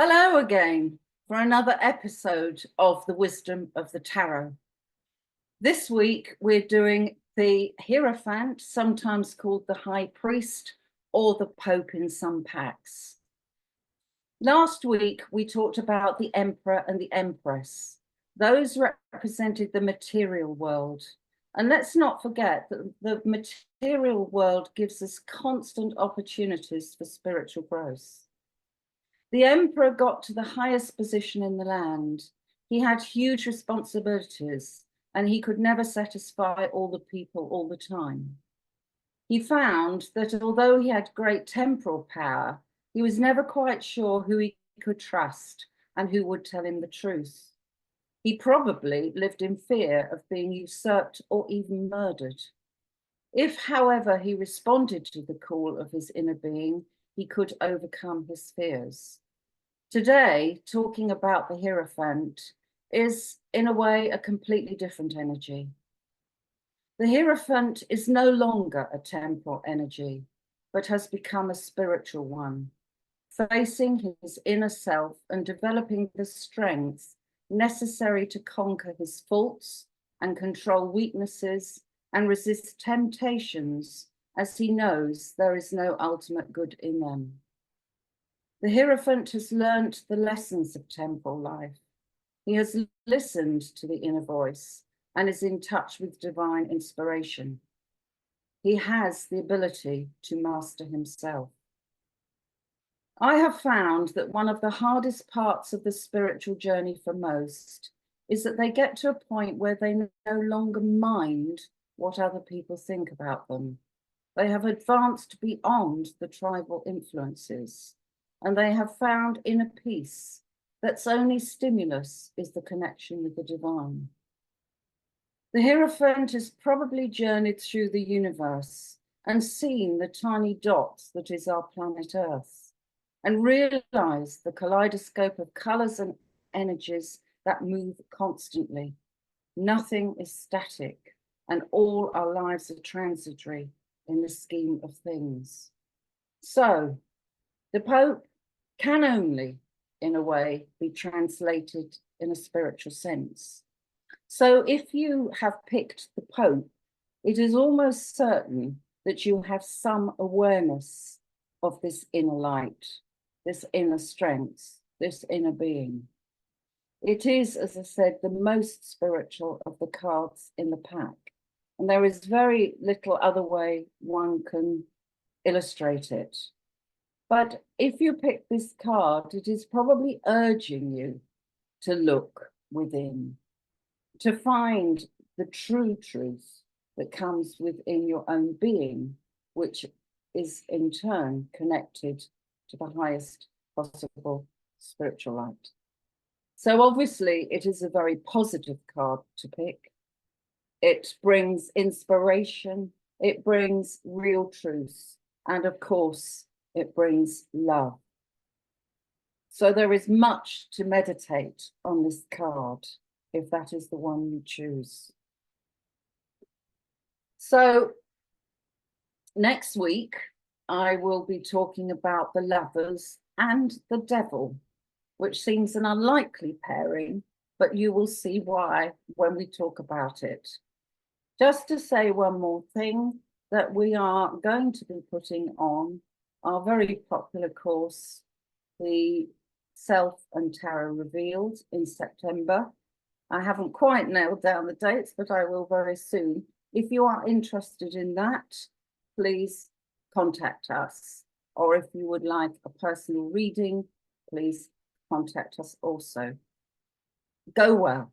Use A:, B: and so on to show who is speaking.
A: Hello again for another episode of the Wisdom of the Tarot. This week we're doing the Hierophant, sometimes called the High Priest or the Pope in some packs. Last week we talked about the Emperor and the Empress. Those represented the material world. And let's not forget that the material world gives us constant opportunities for spiritual growth. The emperor got to the highest position in the land. He had huge responsibilities and he could never satisfy all the people all the time. He found that although he had great temporal power, he was never quite sure who he could trust and who would tell him the truth. He probably lived in fear of being usurped or even murdered. If, however, he responded to the call of his inner being, he could overcome his fears. Today, talking about the Hierophant is, in a way, a completely different energy. The Hierophant is no longer a temporal energy, but has become a spiritual one, facing his inner self and developing the strength necessary to conquer his faults and control weaknesses and resist temptations, as he knows there is no ultimate good in them. The Hierophant has learnt the lessons of temporal life. He has listened to the inner voice and is in touch with divine inspiration. He has the ability to master himself. I have found that one of the hardest parts of the spiritual journey for most is that they get to a point where they no longer mind what other people think about them. They have advanced beyond the tribal influences, and they have found inner peace that's only stimulus is the connection with the divine. The Hierophant has probably journeyed through the universe and seen the tiny dots that is our planet Earth, and realized the kaleidoscope of colors and energies that move constantly. Nothing is static, and all our lives are transitory in the scheme of things. So, the Pope can only, in a way, be translated in a spiritual sense. So if you have picked the Pope, it is almost certain that you have some awareness of this inner light, this inner strength, this inner being. It is, as I said, the most spiritual of the cards in the pack. And there is very little other way one can illustrate it. But if you pick this card, it is probably urging you to look within, to find the true truth that comes within your own being, which is in turn connected to the highest possible spiritual light. So obviously it is a very positive card to pick. It brings inspiration, it brings real truth, and of course, it brings love. So there is much to meditate on this card, if that is the one you choose. So next week, I will be talking about the Lovers and the Devil, which seems an unlikely pairing, but you will see why when we talk about it. Just to say one more thing, that we are going to be putting on our very popular course, the Self and Tarot Revealed, in September. I haven't quite nailed down the dates, but I will very soon. If you are interested in that, please contact us. Or if you would like a personal reading, please contact us also. Go well.